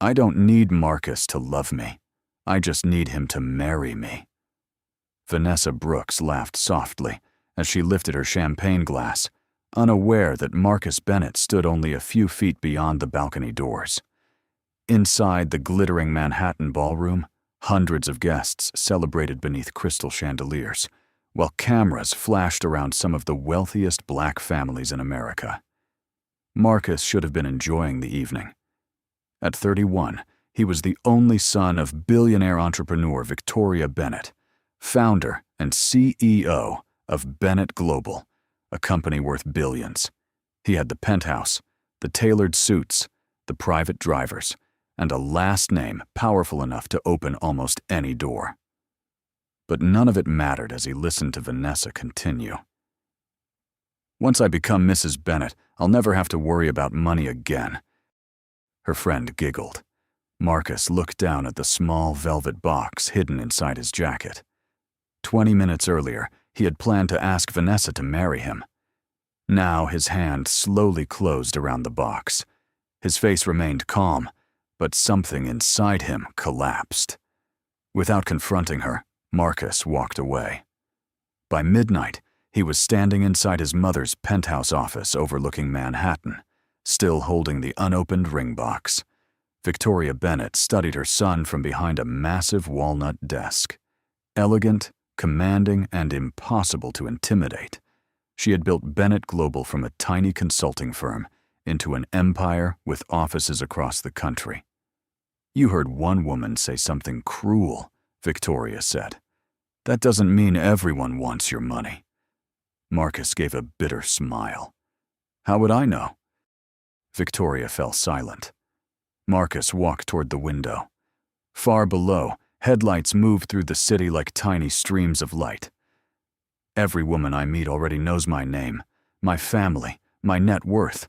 I don't need Marcus to love me. I just need him to marry me." Vanessa Brooks laughed softly as she lifted her champagne glass, unaware that Marcus Bennett stood only a few feet beyond the balcony doors. Inside the glittering Manhattan ballroom, hundreds of guests celebrated beneath crystal chandeliers, while cameras flashed around some of the wealthiest black families in America. Marcus should have been enjoying the evening. At 31, he was the only son of billionaire entrepreneur Victoria Bennett, founder and CEO of Bennett Global, a company worth billions. He had the penthouse, the tailored suits, the private drivers, and a last name powerful enough to open almost any door. But none of it mattered as he listened to Vanessa continue. "Once I become Mrs. Bennett, I'll never have to worry about money again." Her friend giggled. Marcus looked down at the small velvet box hidden inside his jacket. 20 minutes earlier, he had planned to ask Vanessa to marry him. Now his hand slowly closed around the box. His face remained calm, but something inside him collapsed. Without confronting her, Marcus walked away. By midnight, he was standing inside his mother's penthouse office overlooking Manhattan, still holding the unopened ring box. Victoria Bennett studied her son from behind a massive walnut desk. Elegant, commanding, and impossible to intimidate, she had built Bennett Global from a tiny consulting firm into an empire with offices across the country. "You heard one woman say something cruel," Victoria said. "That doesn't mean everyone wants your money." Marcus gave a bitter smile. "How would I know?" Victoria fell silent. Marcus walked toward the window. Far below, headlights moved through the city like tiny streams of light. "Every woman I meet already knows my name, my family, my net worth.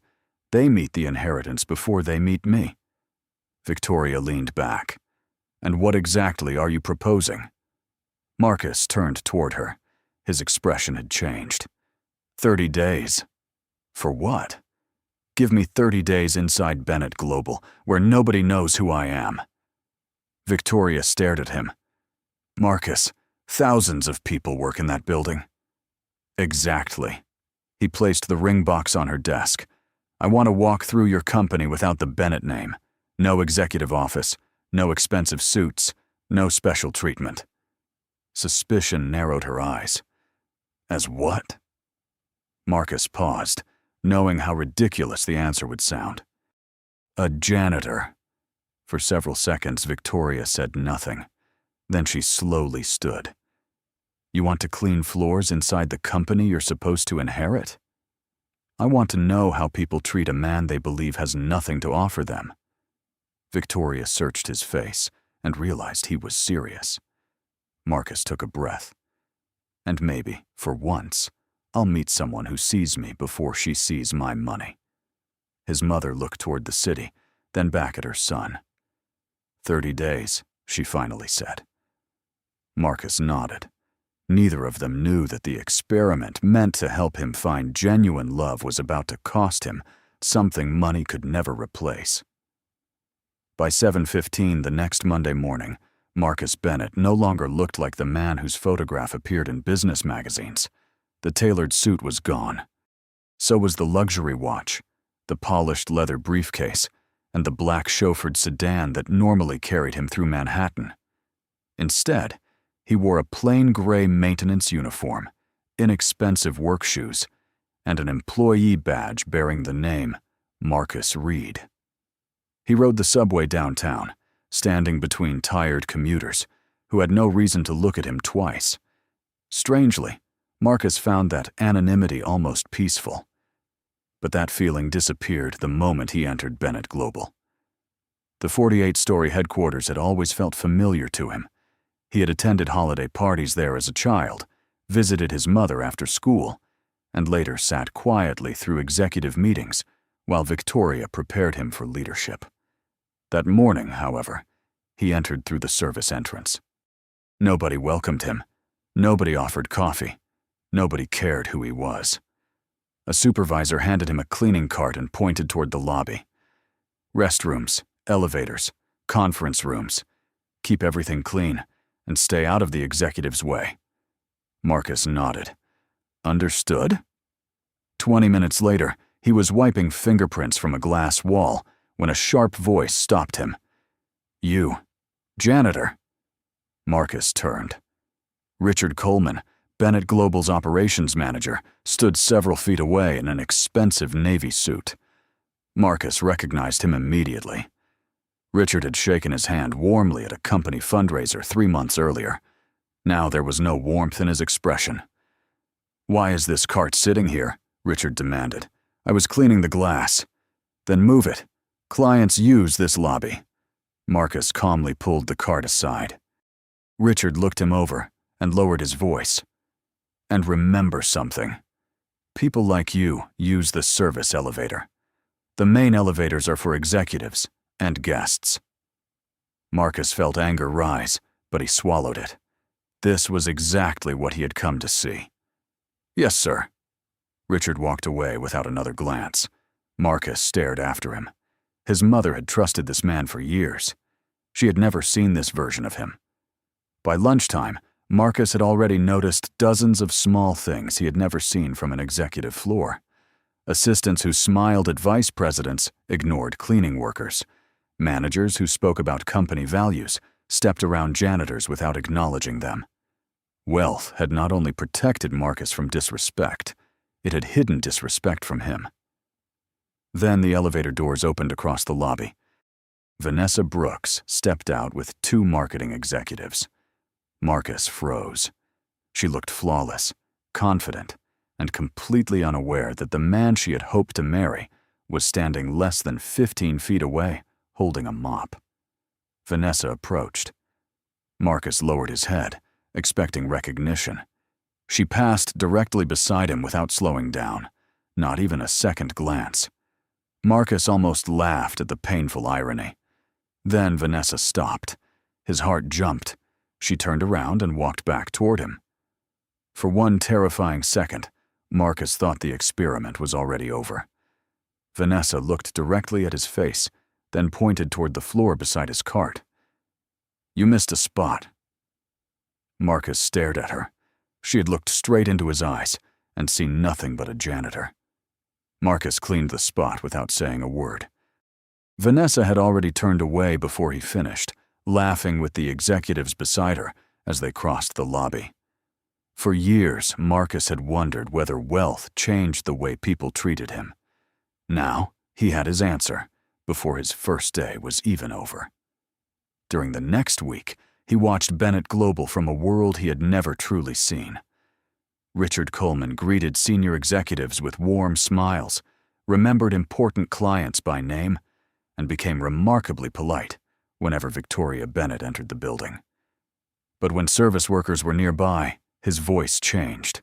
They meet the inheritance before they meet me." Victoria leaned back. "And what exactly are you proposing?" Marcus turned toward her. His expression had changed. 30 days. For what? "Give me 30 days inside Bennett Global, where nobody knows who I am." Victoria stared at him. "Marcus, thousands of people work in that building." "Exactly." He placed the ring box on her desk. "I want to walk through your company without the Bennett name. No executive office, no expensive suits, no special treatment." Suspicion narrowed her eyes. "As what?" Marcus paused, knowing how ridiculous the answer would sound. "A janitor." For several seconds, Victoria said nothing. Then she slowly stood. "You want to clean floors inside the company you're supposed to inherit?" "I want to know how people treat a man they believe has nothing to offer them." Victoria searched his face and realized he was serious. Marcus took a breath. "And maybe, for once, I'll meet someone who sees me before she sees my money." His mother looked toward the city, then back at her son. 30 days, she finally said. Marcus nodded. Neither of them knew that the experiment meant to help him find genuine love was about to cost him something money could never replace. By 7:15 the next Monday morning, Marcus Bennett no longer looked like the man whose photograph appeared in business magazines. The tailored suit was gone. So was the luxury watch, the polished leather briefcase, and the black chauffeured sedan that normally carried him through Manhattan. Instead, he wore a plain gray maintenance uniform, inexpensive work shoes, and an employee badge bearing the name Marcus Reed. He rode the subway downtown, standing between tired commuters who had no reason to look at him twice. Strangely, Marcus found that anonymity almost peaceful. But that feeling disappeared the moment he entered Bennett Global. The 48-story headquarters had always felt familiar to him. He had attended holiday parties there as a child, visited his mother after school, and later sat quietly through executive meetings while Victoria prepared him for leadership. That morning, however, he entered through the service entrance. Nobody welcomed him. Nobody offered coffee. Nobody cared who he was. A supervisor handed him a cleaning cart and pointed toward the lobby. Restrooms, elevators, Conference rooms. Keep everything clean, and stay out of the executive's way. Marcus nodded. Understood? 20 minutes later, he was wiping fingerprints from a glass wall when a sharp voice stopped him. You. Janitor. Marcus turned. Richard Coleman, Bennett Global's operations manager, stood several feet away in an expensive navy suit. Marcus recognized him immediately. Richard had shaken his hand warmly at a company fundraiser 3 months earlier. Now there was no warmth in his expression. "Why is this cart sitting here?" Richard demanded. "I was cleaning the glass." "Then move it. Clients use this lobby." Marcus calmly pulled the cart aside. Richard looked him over and lowered his voice. "And remember something. People like you use the service elevator. The main elevators are for executives and guests." Marcus felt anger rise, but he swallowed it. This was exactly what he had come to see. "Yes, sir." Richard walked away without another glance. Marcus stared after him. His mother had trusted this man for years. She had never seen this version of him. By lunchtime, Marcus had already noticed dozens of small things he had never seen from an executive floor. Assistants who smiled at vice presidents ignored cleaning workers. Managers who spoke about company values stepped around janitors without acknowledging them. Wealth had not only protected Marcus from disrespect, it had hidden disrespect from him. Then the elevator doors opened across the lobby. Vanessa Brooks stepped out with 2 marketing executives. Marcus froze. She looked flawless, confident, and completely unaware that the man she had hoped to marry was standing less than 15 feet away, holding a mop. Vanessa approached. Marcus lowered his head, expecting recognition. She passed directly beside him without slowing down, not even a second glance. Marcus almost laughed at the painful irony. Then Vanessa stopped. His heart jumped. She turned around and walked back toward him. For one terrifying second, Marcus thought the experiment was already over. Vanessa looked directly at his face, then pointed toward the floor beside his cart. "You missed a spot." Marcus stared at her. She had looked straight into his eyes and seen nothing but a janitor. Marcus cleaned the spot without saying a word. Vanessa had already turned away before he finished, laughing with the executives beside her as they crossed the lobby. For years, Marcus had wondered whether wealth changed the way people treated him. Now, he had his answer, before his first day was even over. During the next week, he watched Bennett Global from a world he had never truly seen. Richard Coleman greeted senior executives with warm smiles, remembered important clients by name, and became remarkably polite whenever Victoria Bennett entered the building. But when service workers were nearby, his voice changed.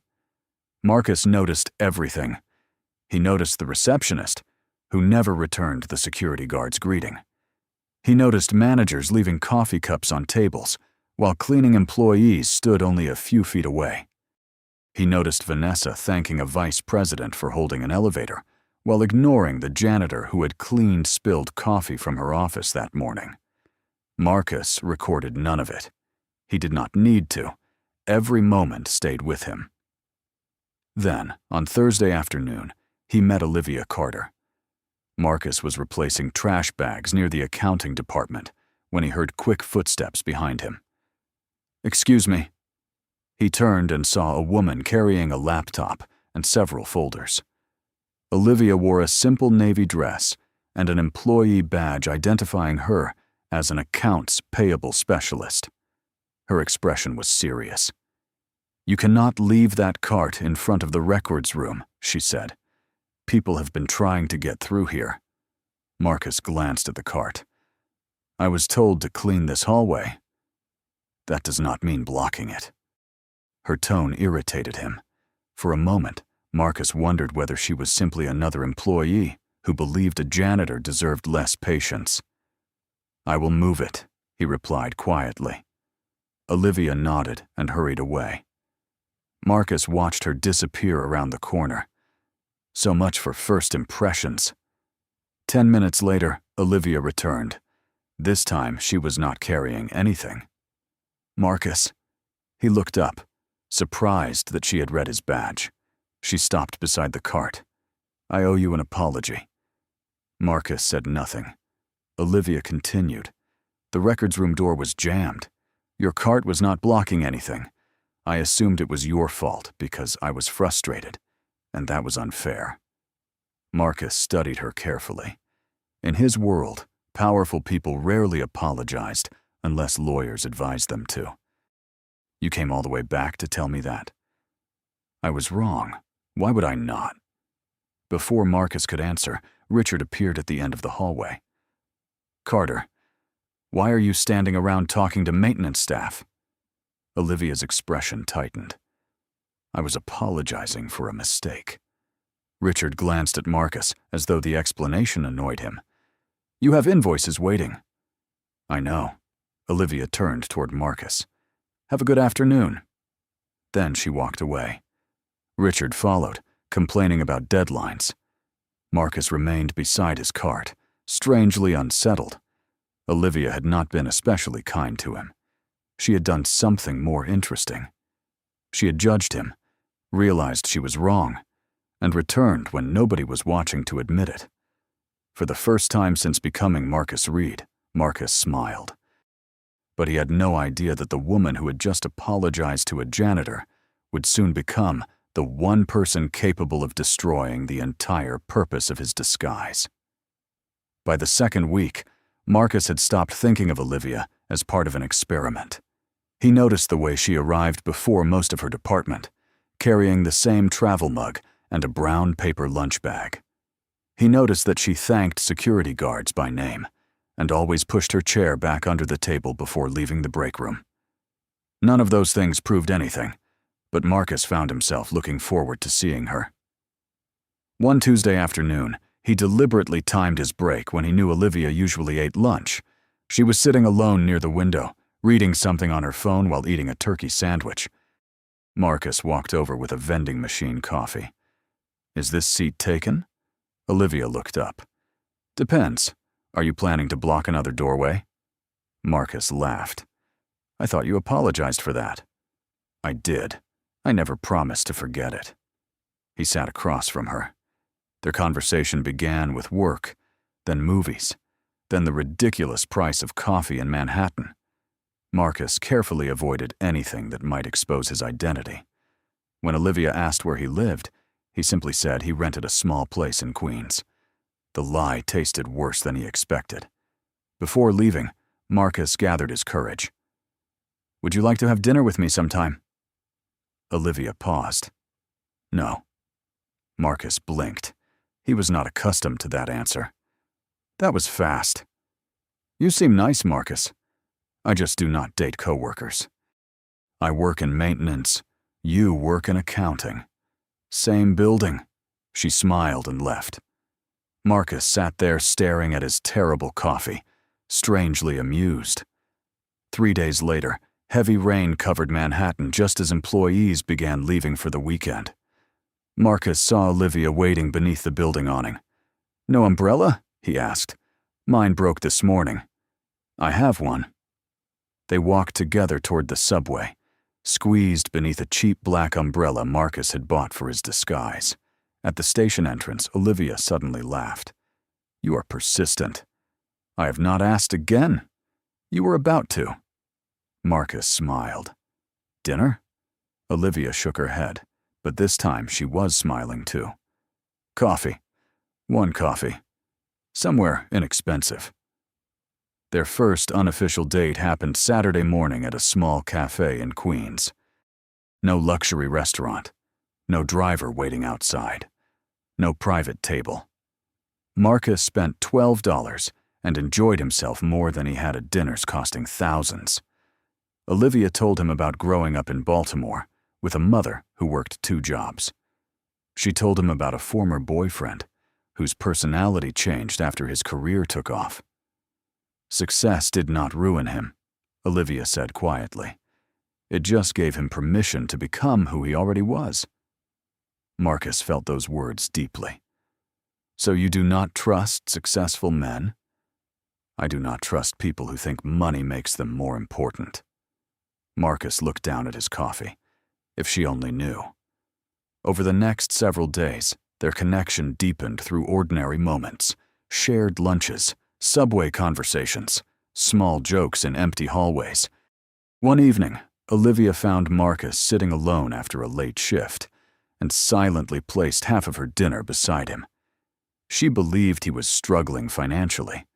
Marcus noticed everything. He noticed the receptionist, who never returned the security guard's greeting. He noticed managers leaving coffee cups on tables, while cleaning employees stood only a few feet away. He noticed Vanessa thanking a vice president for holding an elevator, while ignoring the janitor who had cleaned spilled coffee from her office that morning. Marcus recorded none of it. He did not need to. Every moment stayed with him. Then, on Thursday afternoon, he met Olivia Carter. Marcus was replacing trash bags near the accounting department when he heard quick footsteps behind him. "Excuse me." He turned and saw a woman carrying a laptop and several folders. Olivia wore a simple navy dress and an employee badge identifying her as an accounts payable specialist. Her expression was serious. "You cannot leave that cart in front of the records room," she said. "People have been trying to get through here." Marcus glanced at the cart. "I was told to clean this hallway." "That does not mean blocking it." Her tone irritated him. For a moment, Marcus wondered whether she was simply another employee who believed a janitor deserved less patience. "I will move it," he replied quietly. Olivia nodded and hurried away. Marcus watched her disappear around the corner. So much for first impressions. 10 minutes later, Olivia returned. This time, she was not carrying anything. "Marcus." He looked up, surprised that she had read his badge. She stopped beside the cart. "I owe you an apology." Marcus said nothing. Olivia continued. "The records room door was jammed. Your cart was not blocking anything. I assumed it was your fault because I was frustrated, and that was unfair." Marcus studied her carefully. In his world, powerful people rarely apologized unless lawyers advised them to. "You came all the way back to tell me that?" "I was wrong. Why would I not?" Before Marcus could answer, Richard appeared at the end of the hallway. "Carter, why are you standing around talking to maintenance staff?" Olivia's expression tightened. "I was apologizing for a mistake." Richard glanced at Marcus as though the explanation annoyed him. "You have invoices waiting." "I know." Olivia turned toward Marcus. "Have a good afternoon." Then she walked away. Richard followed, complaining about deadlines. Marcus remained beside his cart, strangely unsettled. Olivia had not been especially kind to him. She had done something more interesting. She had judged him, realized she was wrong, and returned when nobody was watching to admit it. For the first time since becoming Marcus Reed, Marcus smiled. But he had no idea that the woman who had just apologized to a janitor would soon become the one person capable of destroying the entire purpose of his disguise. By the second week, Marcus had stopped thinking of Olivia as part of an experiment. He noticed the way she arrived before most of her department, carrying the same travel mug and a brown paper lunch bag. He noticed that she thanked security guards by name and always pushed her chair back under the table before leaving the break room. None of those things proved anything, but Marcus found himself looking forward to seeing her. One Tuesday afternoon, he deliberately timed his break when he knew Olivia usually ate lunch. She was sitting alone near the window, reading something on her phone while eating a turkey sandwich. Marcus walked over with a vending machine coffee. "Is this seat taken?" Olivia looked up. "Depends. Are you planning to block another doorway?" Marcus laughed. "I thought you apologized for that." "I did. I never promised to forget it." He sat across from her. Their conversation began with work, then movies, then the ridiculous price of coffee in Manhattan. Marcus carefully avoided anything that might expose his identity. When Olivia asked where he lived, he simply said he rented a small place in Queens. The lie tasted worse than he expected. Before leaving, Marcus gathered his courage. "Would you like to have dinner with me sometime?" Olivia paused. "No." Marcus blinked. He was not accustomed to that answer. "That was fast." "You seem nice, Marcus." "I just do not date coworkers." "I work in maintenance. You work in accounting." "Same building." She smiled and left. Marcus sat there staring at his terrible coffee, strangely amused. 3 days later, heavy rain covered Manhattan just as employees began leaving for the weekend. Marcus saw Olivia waiting beneath the building awning. "No umbrella?" he asked. "Mine broke this morning." "I have one." They walked together toward the subway, squeezed beneath a cheap black umbrella Marcus had bought for his disguise. At the station entrance, Olivia suddenly laughed. "You are persistent." "I have not asked again." "You were about to." Marcus smiled. "Dinner?" Olivia shook her head, but this time she was smiling too. "Coffee. One coffee. Somewhere inexpensive." Their first unofficial date happened Saturday morning at a small cafe in Queens. No luxury restaurant. No driver waiting outside. No private table. Marcus spent $12 and enjoyed himself more than he had at dinners costing thousands. Olivia told him about growing up in Baltimore with a mother who worked 2 jobs. She told him about a former boyfriend whose personality changed after his career took off. Success did not ruin him, Olivia said quietly. It just gave him permission to become who he already was. Marcus felt those words deeply. "So you do not trust successful men?" I do not trust people who think money makes them more important. Marcus looked down at his coffee. If she only knew. Over the next several days, their connection deepened through ordinary moments, shared lunches, subway conversations, small jokes in empty hallways. One evening, Olivia found Marcus sitting alone after a late shift and silently placed half of her dinner beside him. She believed he was struggling financially.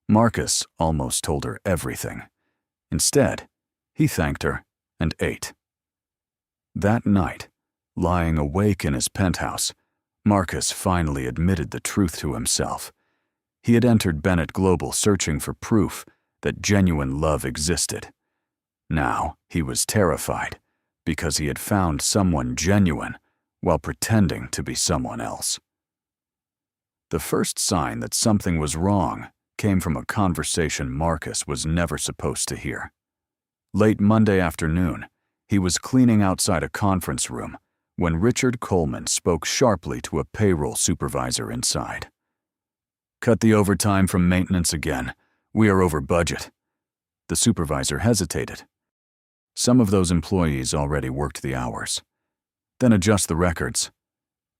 Marcus almost told her everything. Instead, he thanked her and ate. That night, lying awake in his penthouse, Marcus finally admitted the truth to himself. He had entered Bennett Global searching for proof that genuine love existed. Now he was terrified because he had found someone genuine while pretending to be someone else. The first sign that something was wrong came from a conversation Marcus was never supposed to hear. Late Monday afternoon, he was cleaning outside a conference room when Richard Coleman spoke sharply to a payroll supervisor inside. "Cut the overtime from maintenance again. We are over budget." The supervisor hesitated. "Some of those employees already worked the hours." "Then adjust the records."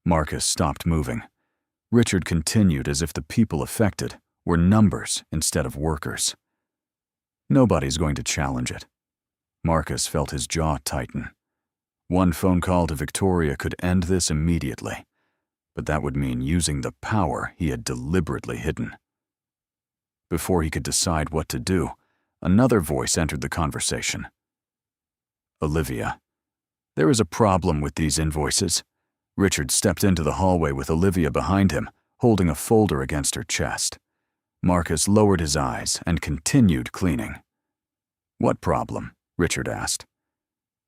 Marcus stopped moving. Richard continued as if the people affected were numbers instead of workers. Nobody's going to challenge it. Marcus felt his jaw tighten. One phone call to Victoria could end this immediately, but that would mean using the power he had deliberately hidden. Before he could decide what to do, another voice entered the conversation. "Olivia, there is a problem with these invoices." Richard stepped into the hallway with Olivia behind him, holding a folder against her chest. Marcus lowered his eyes and continued cleaning. "What problem?" Richard asked.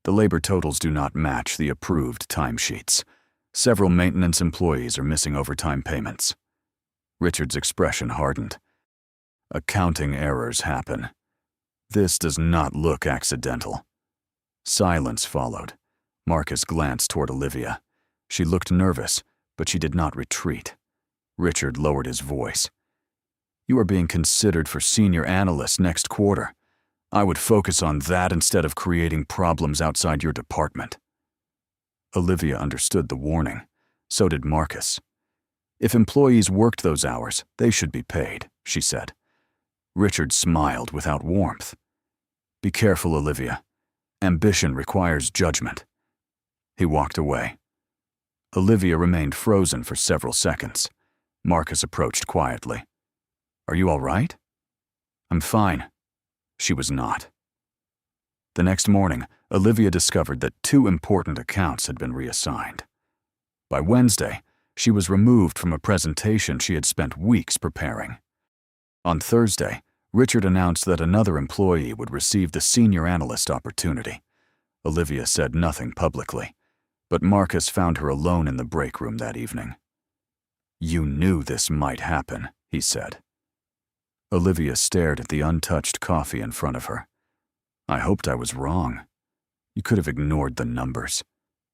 "The labor totals do not match the approved timesheets. Several maintenance employees are missing overtime payments." Richard's expression hardened. "Accounting errors happen. This does not look accidental." Silence followed. Marcus glanced toward Olivia. She looked nervous, but she did not retreat. Richard lowered his voice. "You are being considered for senior analyst next quarter. I would focus on that instead of creating problems outside your department." Olivia understood the warning. So did Marcus. "If employees worked those hours, they should be paid," she said. Richard smiled without warmth. "Be careful, Olivia. Ambition requires judgment." He walked away. Olivia remained frozen for several seconds. Marcus approached quietly. "Are you all right?" "I'm fine." She was not. The next morning, Olivia discovered that 2 important accounts had been reassigned. By Wednesday, she was removed from a presentation she had spent weeks preparing. On Thursday, Richard announced that another employee would receive the senior analyst opportunity. Olivia said nothing publicly, but Marcus found her alone in the break room that evening. "You knew this might happen," he said. Olivia stared at the untouched coffee in front of her. "I hoped I was wrong. You could have ignored the numbers."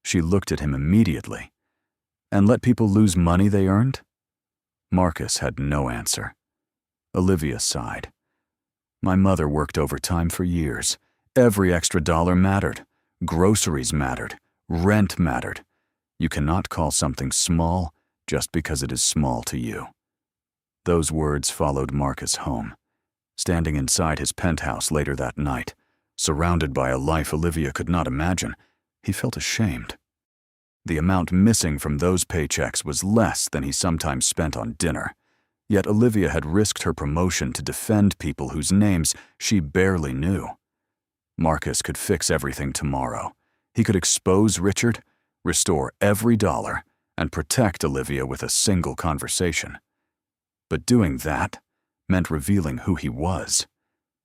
She looked at him immediately. "And let people lose money they earned?" Marcus had no answer. Olivia sighed. "My mother worked overtime for years. Every extra dollar mattered. Groceries mattered. Rent mattered. You cannot call something small just because it is small to you." Those words followed Marcus home. Standing inside his penthouse later that night, surrounded by a life Olivia could not imagine, he felt ashamed. The amount missing from those paychecks was less than he sometimes spent on dinner, yet Olivia had risked her promotion to defend people whose names she barely knew. Marcus could fix everything tomorrow. He could expose Richard, restore every dollar, and protect Olivia with a single conversation. But doing that meant revealing who he was.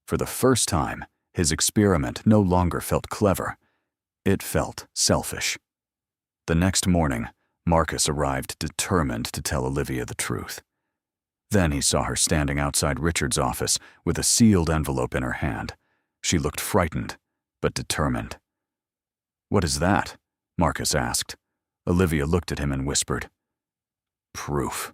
For the first time, his experiment no longer felt clever. It felt selfish. The next morning, Marcus arrived determined to tell Olivia the truth. Then he saw her standing outside Richard's office with a sealed envelope in her hand. She looked frightened, but determined. "What is that?" Marcus asked. Olivia looked at him and whispered, "Proof."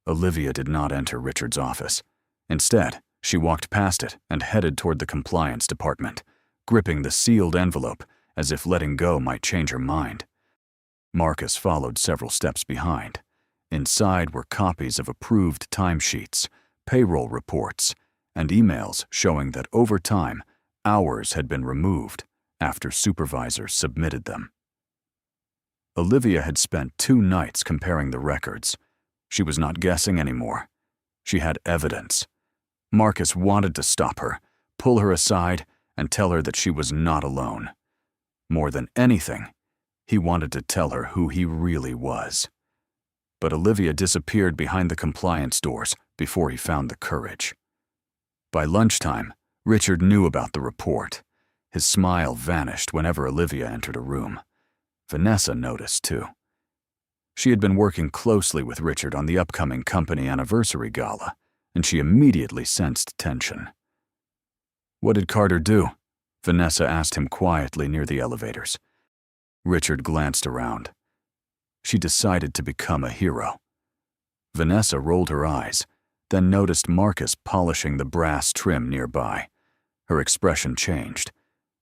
Olivia did not enter Richard's office. Instead, she walked past it and headed toward the compliance department, gripping the sealed envelope as if letting go might change her mind. Marcus followed several steps behind. Inside were copies of approved timesheets, payroll reports, and emails showing that over time, hours had been removed after supervisors submitted them. Olivia had spent 2 nights comparing the records. She was not guessing anymore. She had evidence. Marcus wanted to stop her, pull her aside, and tell her that she was not alone. More than anything, he wanted to tell her who he really was. But Olivia disappeared behind the compliance doors before he found the courage. By lunchtime, Richard knew about the report. His smile vanished whenever Olivia entered a room. Vanessa noticed, too. She had been working closely with Richard on the upcoming company anniversary gala, and she immediately sensed tension. "What did Carter do?" Vanessa asked him quietly near the elevators. Richard glanced around. She decided to become a hero. Vanessa rolled her eyes, then noticed Marcus polishing the brass trim nearby. Her expression changed.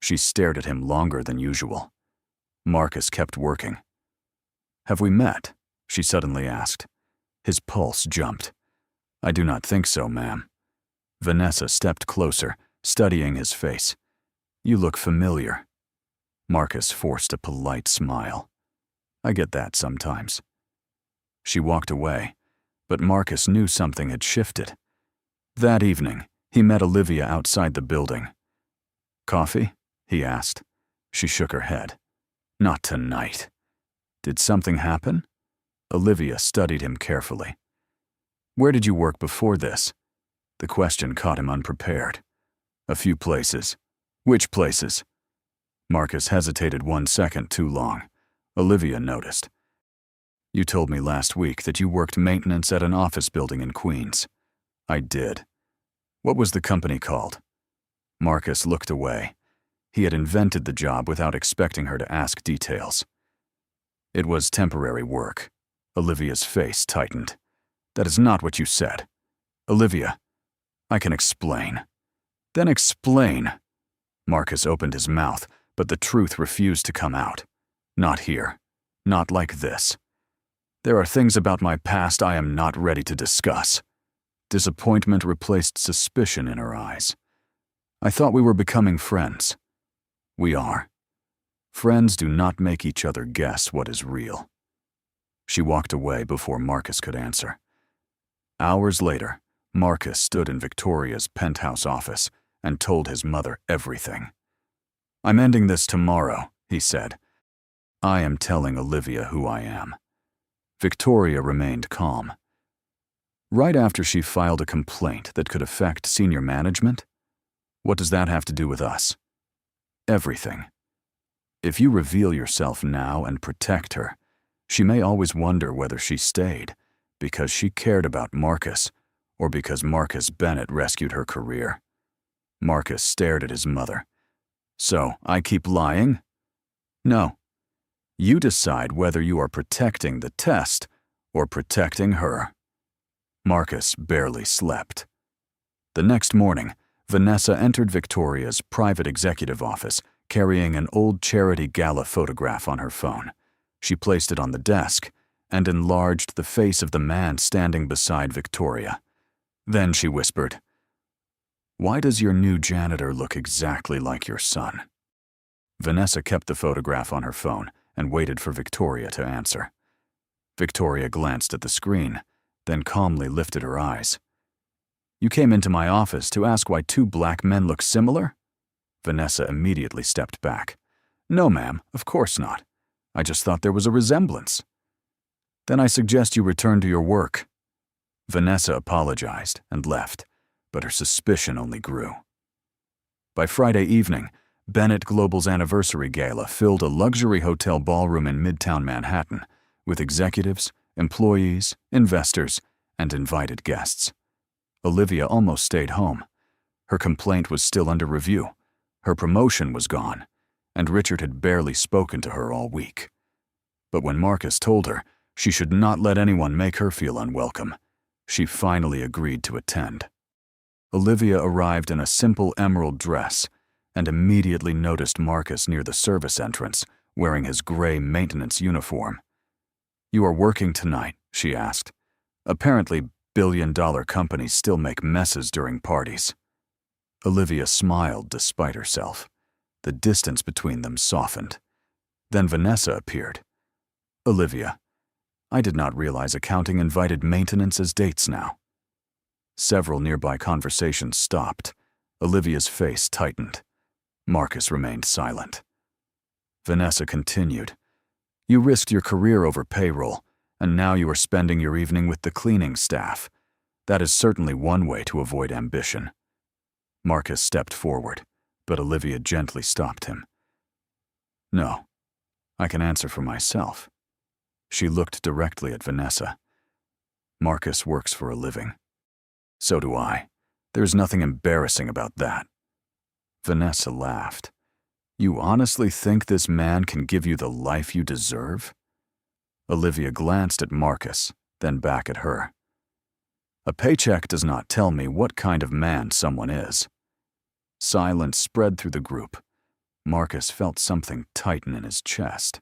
She stared at him longer than usual. Marcus kept working. "Have we met?" she suddenly asked. His pulse jumped. "I do not think so, ma'am." Vanessa stepped closer, studying his face. "You look familiar." Marcus forced a polite smile. "I get that sometimes." She walked away, but Marcus knew something had shifted. That evening, he met Olivia outside the building. "Coffee?" he asked. She shook her head. "Not tonight." "Did something happen?" Olivia studied him carefully. "Where did you work before this?" The question caught him unprepared. "A few places." "Which places?" Marcus hesitated 1 second too long. Olivia noticed. "You told me last week that you worked maintenance at an office building in Queens." "I did." "What was the company called?" Marcus looked away. He had invented the job without expecting her to ask details. "It was temporary work." Olivia's face tightened. "That is not what you said." "Olivia, I can explain." "Then explain." Marcus opened his mouth, but the truth refused to come out. "Not here. Not like this. There are things about my past I am not ready to discuss." Disappointment replaced suspicion in her eyes. "I thought we were becoming friends." "We are. Friends do not make each other guess what is real." She walked away before Marcus could answer. Hours later, Marcus stood in Victoria's penthouse office and told his mother everything. "I'm ending this tomorrow," he said. "I am telling Olivia who I am." Victoria remained calm. "Right after she filed a complaint that could affect senior management? What does that have to do with us?" "Everything. If you reveal yourself now and protect her, she may always wonder whether she stayed because she cared about Marcus or because Marcus Bennett rescued her career." Marcus stared at his mother. "So, I keep lying?" "No. You decide whether you are protecting the test or protecting her." Marcus barely slept. The next morning, Vanessa entered Victoria's private executive office, carrying an old charity gala photograph on her phone. She placed it on the desk and enlarged the face of the man standing beside Victoria. Then she whispered, "Why does your new janitor look exactly like your son?" Vanessa kept the photograph on her phone and waited for Victoria to answer. Victoria glanced at the screen, then calmly lifted her eyes. "You came into my office to ask why 2 black men look similar?" Vanessa immediately stepped back. "No, ma'am, of course not. I just thought there was a resemblance." "Then I suggest you return to your work." Vanessa apologized and left, but her suspicion only grew. By Friday evening, Bennett Global's anniversary gala filled a luxury hotel ballroom in Midtown Manhattan with executives, employees, investors, and invited guests. Olivia almost stayed home. Her complaint was still under review. Her promotion was gone, and Richard had barely spoken to her all week. But when Marcus told her she should not let anyone make her feel unwelcome, she finally agreed to attend. Olivia arrived in a simple emerald dress and immediately noticed Marcus near the service entrance, wearing his gray maintenance uniform. "You are working tonight?" she asked. "Apparently, billion-dollar companies still make messes during parties." Olivia smiled despite herself. The distance between them softened. Then Vanessa appeared. "Olivia, I did not realize accounting invited maintenance as dates now." Several nearby conversations stopped. Olivia's face tightened. Marcus remained silent. Vanessa continued. "You risked your career over payroll, and now you are spending your evening with the cleaning staff. That is certainly one way to avoid ambition." Marcus stepped forward, but Olivia gently stopped him. "No, I can answer for myself." She looked directly at Vanessa. "Marcus works for a living. So do I. There's nothing embarrassing about that." Vanessa laughed. "You honestly think this man can give you the life you deserve?" Olivia glanced at Marcus, then back at her. "A paycheck does not tell me what kind of man someone is." Silence spread through the group. Marcus felt something tighten in his chest.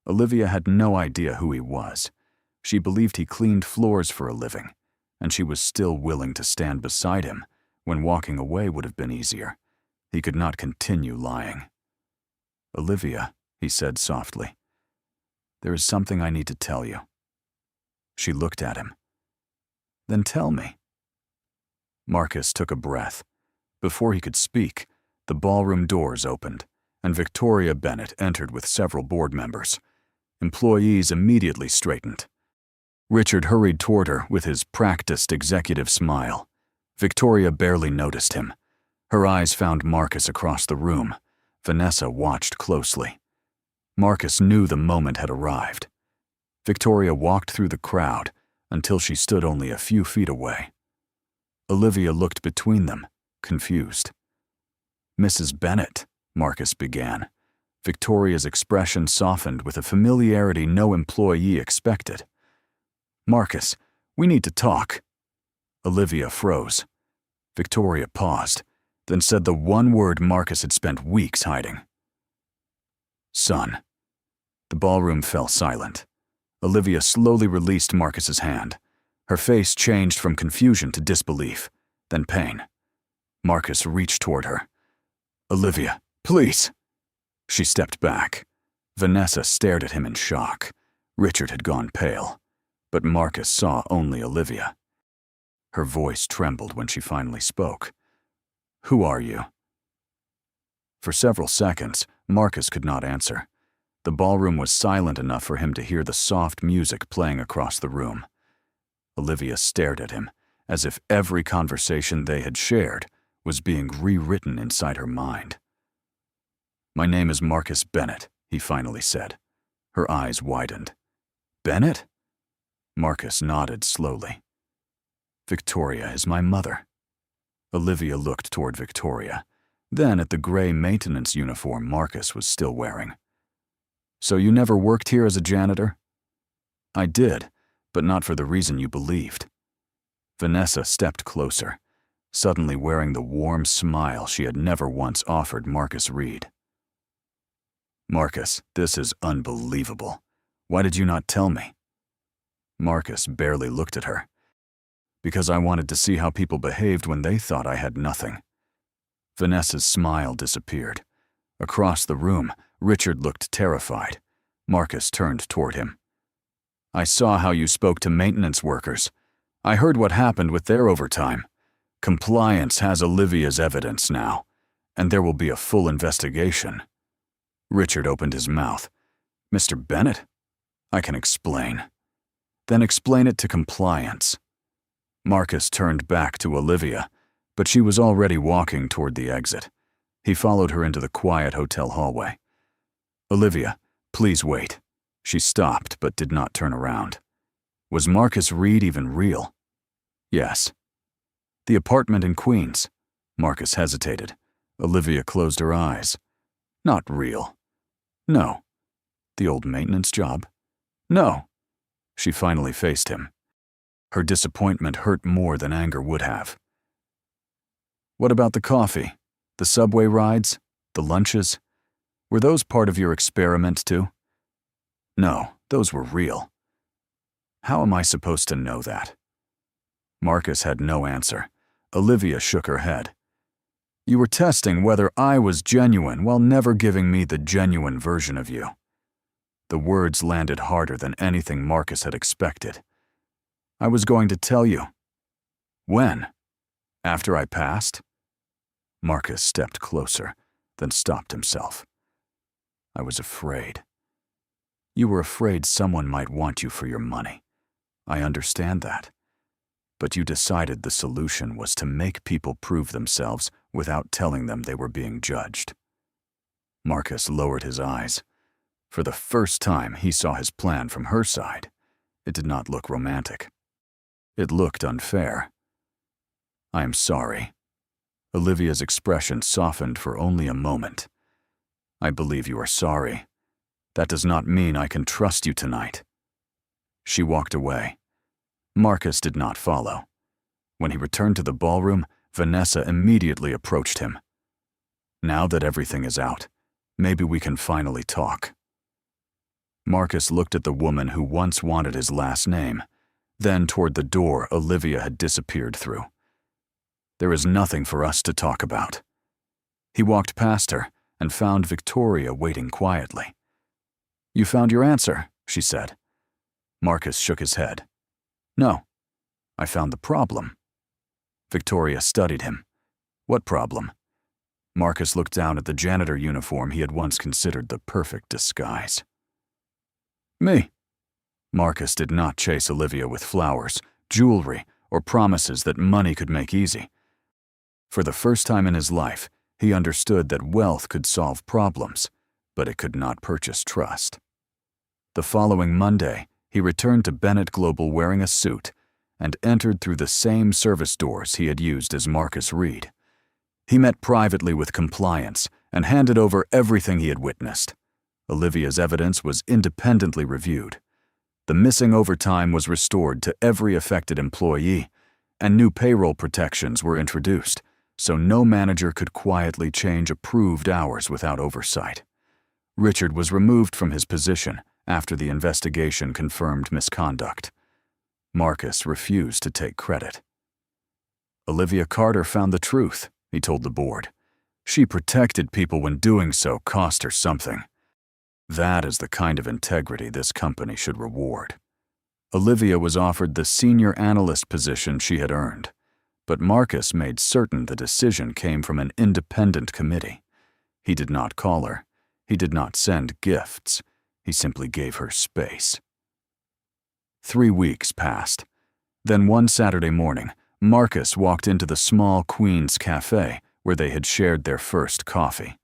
Olivia had no idea who he was. She believed he cleaned floors for a living, and she was still willing to stand beside him when walking away would have been easier. He could not continue lying. "Olivia," he said softly, "there is something I need to tell you." She looked at him. "Then tell me." Marcus took a breath. Before he could speak, the ballroom doors opened, and Victoria Bennett entered with several board members. Employees immediately straightened. Richard hurried toward her with his practiced executive smile. Victoria barely noticed him. Her eyes found Marcus across the room. Vanessa watched closely. Marcus knew the moment had arrived. Victoria walked through the crowd until she stood only a few feet away. Olivia looked between them, confused. "Mrs. Bennett," Marcus began. Victoria's expression softened with a familiarity no employee expected. "Marcus, we need to talk." Olivia froze. Victoria paused, then said the one word Marcus had spent weeks hiding. "Son." The ballroom fell silent. Olivia slowly released Marcus's hand. Her face changed from confusion to disbelief, then pain. Marcus reached toward her. "Olivia, please." She stepped back. Vanessa stared at him in shock. Richard had gone pale, but Marcus saw only Olivia. Her voice trembled when she finally spoke. "Who are you?" For several seconds, Marcus could not answer. The ballroom was silent enough for him to hear the soft music playing across the room. Olivia stared at him, as if every conversation they had shared was being rewritten inside her mind. "My name is Marcus Bennett," he finally said. Her eyes widened. "Bennett?" Marcus nodded slowly. "Victoria is my mother." Olivia looked toward Victoria, then at the gray maintenance uniform Marcus was still wearing. "So you never worked here as a janitor?" "I did, but not for the reason you believed." Vanessa stepped closer, suddenly wearing the warm smile she had never once offered Marcus Reed. "Marcus, this is unbelievable. Why did you not tell me?" Marcus barely looked at her. "Because I wanted to see how people behaved when they thought I had nothing." Vanessa's smile disappeared. Across the room, Richard looked terrified. Marcus turned toward him. "I saw how you spoke to maintenance workers. I heard what happened with their overtime. Compliance has Olivia's evidence now, and there will be a full investigation." Richard opened his mouth. "Mr. Bennett? I can explain." "Then explain it to compliance." Marcus turned back to Olivia, but she was already walking toward the exit. He followed her into the quiet hotel hallway. "Olivia, please wait." She stopped but did not turn around. Was Marcus Reed even real? Yes. The apartment in Queens. Marcus hesitated. Olivia closed her eyes. Not real. No. The old maintenance job? No. She finally faced him. Her disappointment hurt more than anger would have. What about the coffee? The subway rides? The lunches? Were those part of your experiment too? No, those were real. How am I supposed to know that? Marcus had no answer. Olivia shook her head. You were testing whether I was genuine while never giving me the genuine version of you. The words landed harder than anything Marcus had expected. I was going to tell you. When? After I passed? Marcus stepped closer, then stopped himself. I was afraid. You were afraid someone might want you for your money. I understand that. But you decided the solution was to make people prove themselves without telling them they were being judged. Marcus lowered his eyes. For the first time, he saw his plan from her side. It did not look romantic. It looked unfair. I am sorry. Olivia's expression softened for only a moment. I believe you are sorry. That does not mean I can trust you tonight. She walked away. Marcus did not follow. When he returned to the ballroom, Vanessa immediately approached him. Now that everything is out, maybe we can finally talk. Marcus looked at the woman who once wanted his last name, then toward the door Olivia had disappeared through. There is nothing for us to talk about. He walked past her and found Victoria waiting quietly. You found your answer, she said. Marcus shook his head. No, I found the problem. Victoria studied him. What problem? Marcus looked down at the janitor uniform he had once considered the perfect disguise. Me. Marcus did not chase Olivia with flowers, jewelry, or promises that money could make easy. For the first time in his life, he understood that wealth could solve problems, but it could not purchase trust. The following Monday, he returned to Bennett Global wearing a suit and entered through the same service doors he had used as Marcus Reed. He met privately with compliance and handed over everything he had witnessed. Olivia's evidence was independently reviewed. The missing overtime was restored to every affected employee, and new payroll protections were introduced, so no manager could quietly change approved hours without oversight. Richard was removed from his position after the investigation confirmed misconduct. Marcus refused to take credit. Olivia Carter found the truth, he told the board. She protected people when doing so cost her something. That is the kind of integrity this company should reward. Olivia was offered the senior analyst position she had earned, but Marcus made certain the decision came from an independent committee. He did not call her. He did not send gifts. He simply gave her space. 3 weeks passed. Then one Saturday morning, Marcus walked into the small Queen's Cafe where they had shared their first coffee.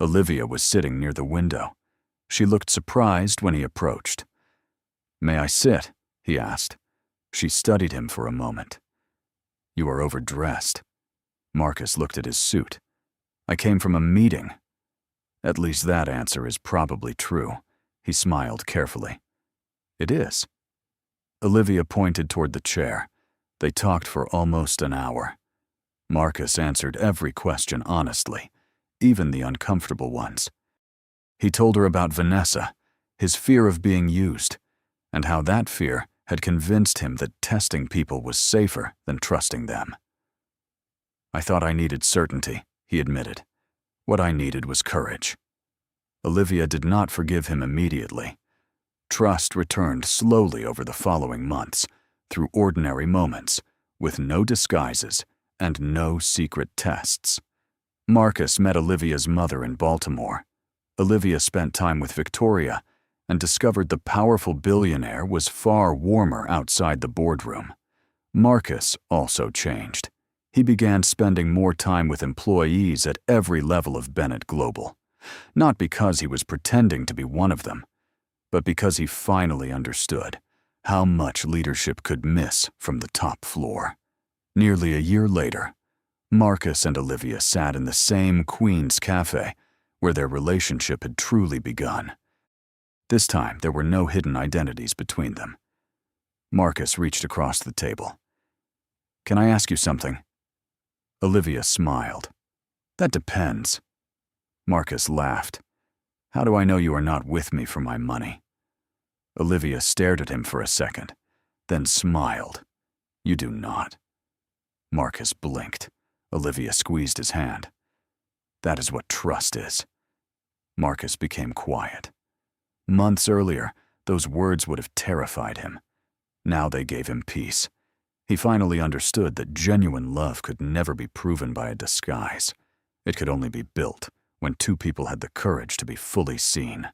Olivia was sitting near the window. She looked surprised when he approached. "May I sit?" he asked. She studied him for a moment. "You are overdressed." Marcus looked at his suit. "I came from a meeting." At least that answer is probably true. He smiled carefully. "It is." Olivia pointed toward the chair. They talked for almost an hour. Marcus answered every question honestly, even the uncomfortable ones. He told her about Vanessa, his fear of being used, and how that fear had convinced him that testing people was safer than trusting them. "I thought I needed certainty," he admitted. "What I needed was courage." Olivia did not forgive him immediately. Trust returned slowly over the following months, through ordinary moments, with no disguises and no secret tests. Marcus met Olivia's mother in Baltimore. Olivia spent time with Victoria and discovered the powerful billionaire was far warmer outside the boardroom. Marcus also changed. He began spending more time with employees at every level of Bennett Global, not because he was pretending to be one of them, but because he finally understood how much leadership could miss from the top floor. Nearly a year later, Marcus and Olivia sat in the same Queen's Cafe where their relationship had truly begun. This time, there were no hidden identities between them. Marcus reached across the table. "Can I ask you something?" Olivia smiled. That depends. Marcus laughed. How do I know you are not with me for my money? Olivia stared at him for a second, then smiled. You do not. Marcus blinked. Olivia squeezed his hand. That is what trust is. Marcus became quiet. Months earlier, those words would have terrified him. Now they gave him peace. He finally understood that genuine love could never be proven by a disguise. It could only be built when two people had the courage to be fully seen.